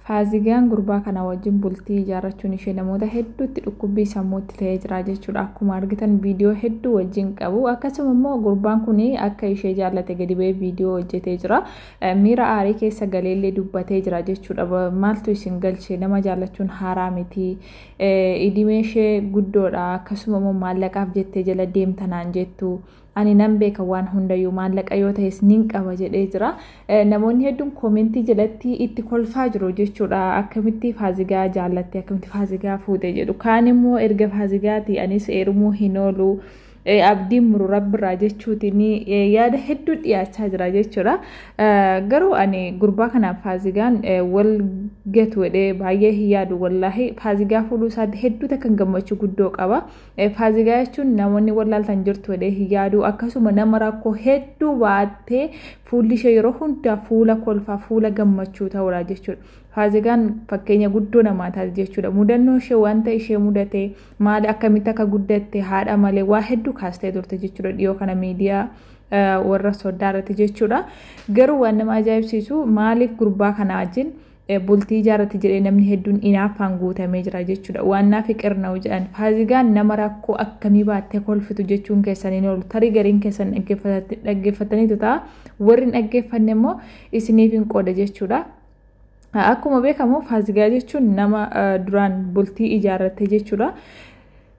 fasigaan gurbaa kana wajin bultii ijaarrachuun ishee namoota hedduutti dhukkubbii sammuutti ta'ee jira jechuudha. Akkuma argitan viidiyoo hedduu wajin qabu. Akkasuma immoo gurbaan kun akka ishee jaallate gadi ba'ee viidiyoo hojjetee jira. Miira aarii keessa galeellee dubbatee jira jechuudha. Maaltu isin galchee nama jaallachuun haaraa miti. Idimee ishee guddoodha. Akkasuma immoo maallaqaaf jettee jala deemtanaan jettu. Ani nan beeka waan hundayyuu maallaqa yoo ta'es nin qaba jedhee jira. Namoonni hedduun koomentii jalatti itti kolfaa jiru jechuudha. Akkamitti fasigaa jaallatte, akkamitti fasigaa fuute jedhu. Kaan immoo erga fasigaati anis eerumuu hin oolu. Abdiin muru rabbirraa jechuutiin yaada hedduu dhiyaachaa jira jechuudha. Garuu ani gurbaa kanaaf fasigaan wal gatu jedhee baay'ee hin yaadu wallahi. Fasigaa fuudhuu isaatti hedduu takkan gammachuu guddoo qaba. Fasigaa jechuun namoonni wallaaltan jirtu jedhee hin yaadu. Akkasuma nama rakkoo hedduu baattee fuulli ishee yeroo hundaa fuula kolfaa, fuula gammachuu ta'uudha jechuudha. Fasigaan fakkeenya guddoo namaa taate jechuudha. Mudannoo ishee wanta ishee mudate maali akkamitti akka guddatte haadha malee waa hedduu kaastee turte jechuudha. Dhiyoo kana miidiyaa warra soddaa irratti jechuudha. Garuu waan nama ajaa'ibsiisu maaliif gurbaa kana wajjin bultii ijaarratti jedhee namni hedduun inaaffaan guutamee jira jechuudha. Waan naaf qirna'u jedhan fasigaan nama rakkoo akkamii baattee kolfitu jechuun keessaniin oolu. Tarii gariin keessan dhaggeeffataniitu ta'a. Warri hin dhaggeeffanne immoo isiniif hin qooda jechuudha. Akkuma beekamu fasigaa jechuun nama duraan bultii ijaarratte jechuudha.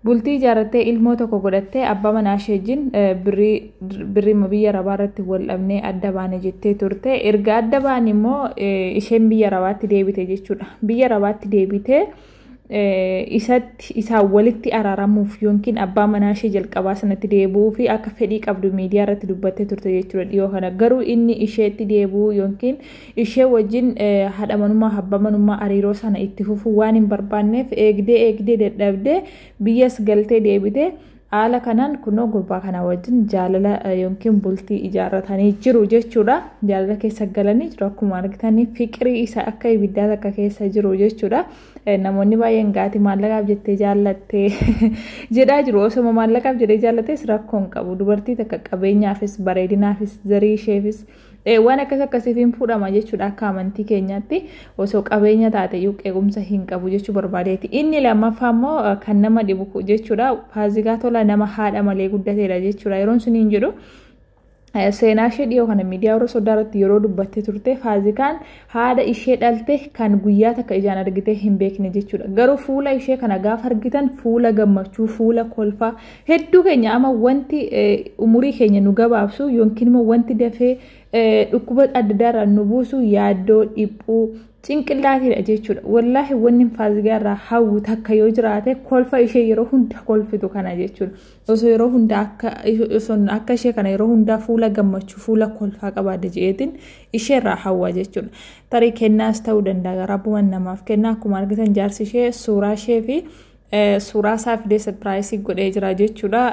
Bultii ijaarrattee ilmoo tokko godhattee abbaa manaa ishee wajjin birrii biyya rabaa irratti wal dhabnee adda baane jettee turte. Erga adda baan immoo isheen biyya rabaatti deebite jechuudha. Biyya rabaatti deebite isaan walitti araaramuuf yookiin abbaa manaa ishee jalqabaa sanatti deebi'uu fi akka fedhii qabdu miidiyaa irratti dubbattee turte jechuudha dhiyoo kana. Garuu inni isheetti deebi'uu yookiin ishee wajjin haadha manummaa abbaa manummaa hariiroo sana itti fufuu waan hin barbaanneef eegdee dadhabdee biyyas galtee deebite. Haala kanaan kunoo gurbaa kana wajjin jaalala yookiin bultii ijaarratanii jiru jechuudha. Jaalala keessa galanii jiru. Akkuma argitanii fiqirii isa akka ibiddaa takka keessa jiru jechuudha. Namoonni baay'een gaati maallaqaaf jettee jaallatte jedhaa jiru. Osoo maallaqaaf jedhee jaallates rakkoon qabu. Dubartii takka qabeenyaafis bareedinaafis zarii isheefis waan akkasiin fuudhama jechuudha. Akka amantii keenyaatti osoo qabeenya taate qeequmsa hin qabu jechuu barbaadeeti. Inni lammaffaa immoo kan nama dhibu jechuudha. Fasigaa tola nama haadha malee guddateedha jechuudha. Yeroon sun hin jedhu seenaa ishee dhiyoo kana miidiyaa warra soddaa irratti yeroo dubbattee turte fasigaan haadha ishee dhalte kan guyyaa takka ijaan argitee hin beekne jechuudha. Garuu fuula ishee kana gaafa argitan fuula gammachuu, fuula kolfaa hedduu keenya ama wanti umurii keenya nu gabaabsu yookiin immoo wanti dafee dhukkuba adda addaa nu buusu yaaddoo dhiphuu cinqillaatiidha jechuudha. Wallahi wanni fasigaa irraa hawwu takka yoo jiraate kolfa ishee yeroo hunda kolfitu kana jechuudha. Osoo yeroo hunda akka ishee kana yeroo hunda fuula gammachuu, fuula kolfaa qabaadde jeetiin ishee irraa hawwa jechuudha. Tarii kennaas ta'uu danda'a. Rabbumaan namaaf kenna. Akkuma argitan jaarsi ishee suuraa ishee fi suuraa isaa fidee sarpiraayisii godhee jira jechuudha.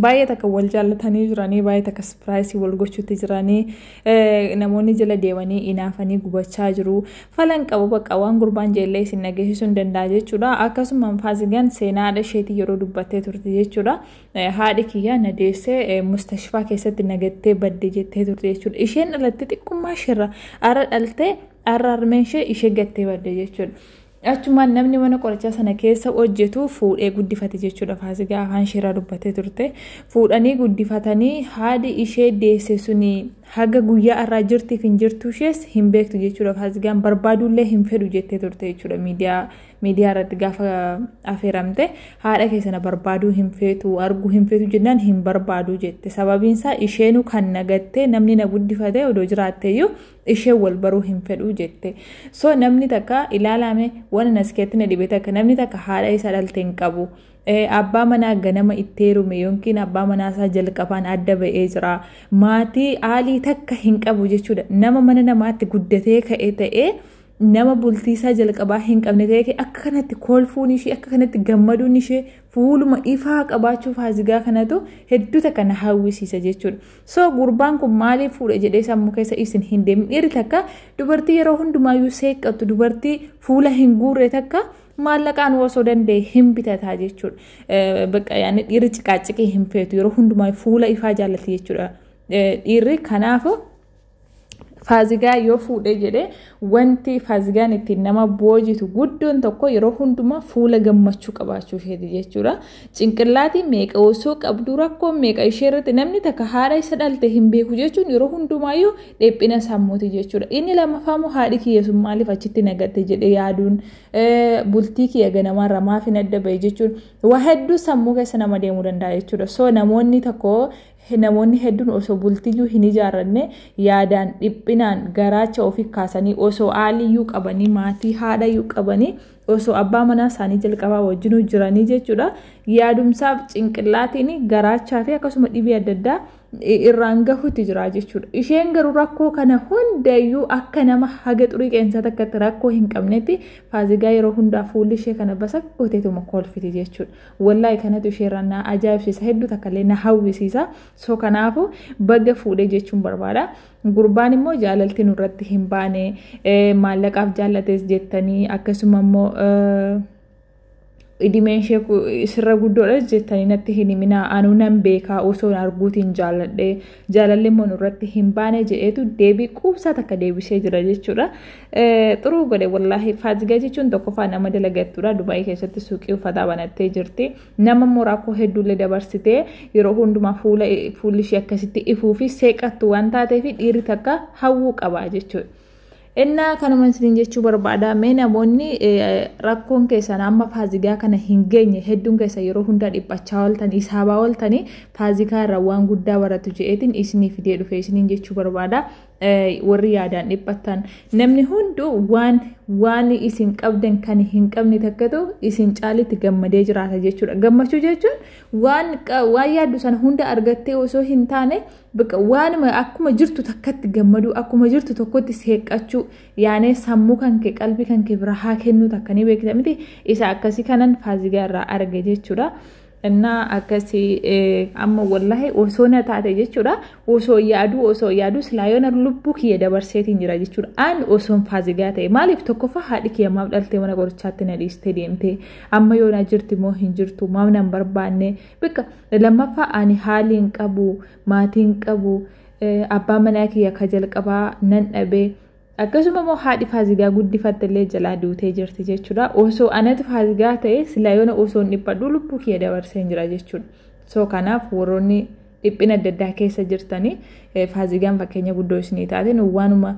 Baay'ee takka wal jaallatanii jiranii, baay'ee takka sarpiraayisii wal gochuutti jiranii, namoonni jala deemanii inaafanii gubachaa jiru. Falan qabu bakka waan gurbaan jeellee isin dhageessisuu hin danda'a jechuudha. Akkasuma fasigaan seenaa haadha isheetii yeroo dubbattee turte jechuudha. Haadhi kiyyaa na deessee mustashfaa keessatti nagattee badde jettee turte jechuudha. Isheen dhalatte xiqqummaa isheerra ara dhaltee ara harmeen ishee gattee badde jechuudha. Achumaan namni mana qorichaa sana keessa hojjetu fuudhee guddifate jechuudha. Fasigaa afaan isheerraa dubbattee turte. Fuudhanii guddifatanii haadhi ishee deesse suni haga guyyaa irraa jirtiif hin jirtu ishees hin beektu jechuudha. Fasigaan barbaaduullee hin fedhu jettee turte jechuudha. Miidiyaa irratti gaafa affeeramte haadha keessana barbaaduu hin feetu, arguu hin feetu jennaan hin barbaadu jette. Sababiin isaa isheenu kan nagattee namni na guddifate odoo jiraatteeyyuu ishee wal baruu hin fedhu jette. So namni takka ilaalame waan naskeetti na dhibee takka namni takka haadha isa dhalte hin qabu. Abbaa manaa ganama itti heerume yookiin abbaa manaa isaa jalqabaan adda ba'ee jira. Maatii haalii takka hin qabu jechuudha. Nama mana namaatti guddatee ka'ee ta'ee nama bultii isaa jalqabaa hin qabne ta'ee akka kanatti kolfuun ishee, akka kanatti gammaduun ishee fuuluma ifaa qabaachuu fasigaa kanatu hedduu takka na hawwisiisa jechuudha. So gurbaan kun maaliif fuudha jedhee sammuu keessa isin hin deemin. Dhiirri takka dubartii yeroo hundumaayyuu seeqqattu, dubartii fuula hin guurre takka maallaqaan osoo danda'e hin bitataa jechuudha. Bakka yaani dhiirri ciqaaciqii hin feetu yeroo hundumaa fuula ifaa jaallatti jechuudha. Dhiirri kanaafu fasiga yoo fuudhee jedhee wanti fasigaan ittiin nama boojitu guddoon tokko yeroo hundumaa fuula gammachuu qabaachuu isheeti jechuudha. Cinqillaatiin meeqa osoo qabdu rakkoo meeqa ishee irratti namni takka haadha isa dhalte hin beeku jechuun yeroo hundumaayyuu dhiphina sammuuti jechuudha. Inni lammaffaamoo haadhi kiyya sun maaliif achitti nagatte jedhee yaaduun bultii kiyya ganamarra maaf hin adda bahe jechuun waa hedduu sammuu keessa nama deemuu danda'a jechuudha. So namoonni tokko namoonni hedduun osoo bultiyyuu hin ijaarranne yaadaan dhiphinaan garaacha ofii kaasanii osoo aaliyyuu qabanii maatii haadhayyuu qabanii osoo abbaa manaa isaanii jalqabaa wajjin jiranii jechuudha. Yaadumsaaf cinqillaatiin garaachaa fi akkasuma dhibee adda addaa irraan gahuutti jira jechuudha. Isheen garuu rakkoo kana hundayyuu akka nama haga xurii qeensa takkatti rakkoo hin qabnetti fasigaa yeroo hundaa fuulli ishee kana basa gooteetuma kolfiti jechuudha. Wallaahi kanatu isheerraa na ajaa'ibsiisa hedduu takkallee na hawwisiisa. So kanaafu baga fuudhee jechuun barbaada. Gurbaan immoo jaalalti nurratti hin baane maallaqaaf jaallates jettanii akkasuma immoo idimeenshee sirra guddoodha jettanii natti hin himina anu nan beekaa osoo arguutiin jaaladhe jaalalli immoo nurratti hin baane jedheetu deebii quubsaa takka deebisee jira jechuudha. Xuruu godhe wallaahi fasigaa jechuun tokkoffaa nama dalagattuudha. Dubaayii keessatti suuqii uffataa banattee jirti. Nama immoo rakkoo hedduullee dabarsitee yeroo hundumaa fuulli ishee akkasitti ifuu fi seeqattu waan taateef dhiirri takka hawwuu qaba jechuudha. Inna kanuma isin jechuu barbaada mee namoonni rakkoon keessan amma fasigaa kana hin geenye hedduun keessa yeroo hunda dhiphachaa ooltan isaabaa ooltanii fasigaa irraa waan guddaa baratu je'eetiin isinii fidee dhufe isin jechuu barbaada. Warri yaadaan dhiphatan namni hunduu waan isin qabdan kan hin qabne takkatu isin caalitti gammadee jiraata jechuudha. Gammachuu jechuun waan yaaddu sana hunda argattee osoo hin taane waan akkuma jirtu takkatti gammadu akkuma jirtu tokkotti seeqachuu yaanee sammuu kanke qalbii kanke birahaa kennuu takkanii beekta miti isa akkasii kanan fasigaa irraa arge jechuudha. Inna akkasi amma wallahi osoo na taate jechuudha. Osoo yaadu silaayoona lubbuu kiyya dabarseetiin jira jechuudha. Aan osoon fasigaa ta'e maaliif tokkoffaa haadhi kiyya maaf dhaltee mana qorichaatti na dhiistee deemte amma yoo na jirti moo hin jirtu maaf nan barbaanne bika lammaffaa ani haali hin qabu maatii hin qabu abbaa manaa kiyya ka jalqabaa nan dhabe akkasuma immoo haadhi fasigaa guddifattellee jalaa duutee jirti jechuudha. Osoo anatu fasigaa ta'e silaayoona osoo dhiphadhu lubbuu kiyya dabarseen jira jechuudha. So kanaaf warroonni dhiphina adda addaa keessa jirtanii fasigaan fakkeenya guddoo isinii taateen waanuma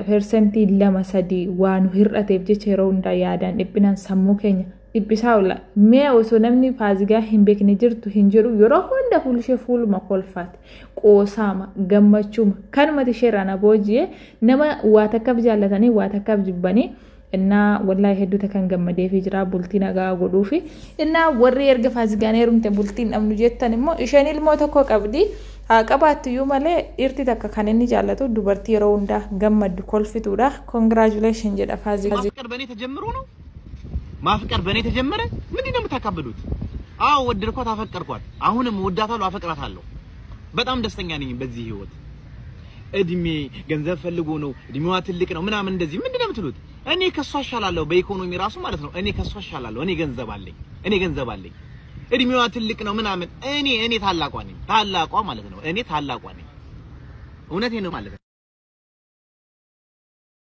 persentii 2-3 waan hir'ateef jecha yeroo hundaa yaadaan dhiphinaan sammuu keenya dhiphisaa oola. Mee osoo namni fasigaa hin beekne jirtu hin jiru yeroo hunda fuulishee fuuluma kolfaati qoosaama gammachuuma kanumatti isheerraa na booji'ee nama waa takkaaf jaallatanii waa takkaaf jibbanii inna wallahi hedduu takkan gammadee fi jira bultii nagaa godhuu fi inna warri erga fasigaan heerumte bultiin dhabnu jettan immoo isheen ilmoo tokko qabdi. Qabaattu yoo malee irti takka kan inni jaallatu dubartii yeroo hundaa gammaddu kolfituudha. Congratulations jedha fasigaa. ማፍቀር በእኔ ተጀመረ ምንድነው የምታካብዱት? አዎ ወደድኳት አፈቀርኳት አሁንም ወዳታለሁ አፈቅራታለሁ በጣም ደስተኛ ነኝ በዚህ ህይወት። እድሜ ገንዘብ ፈልጎ ነው እድሜዋ ትልቅ ነው ምናምን እንደዚህ ምንድነው የምትሉት? እኔ ከሷ ሻላለሁ በኢኮኖሚ ራሱ ማለት ነው። እኔ ከሷ ሻላለሁ እኔ ገንዘብ አለኝ እድሜዋ ትልቅ ነው ምናምን እኔ ታላቋ ነኝ ታላቋ ማለት ነው። እኔ ታላቋ ነኝ እውነቴን ነው ማለት ነው።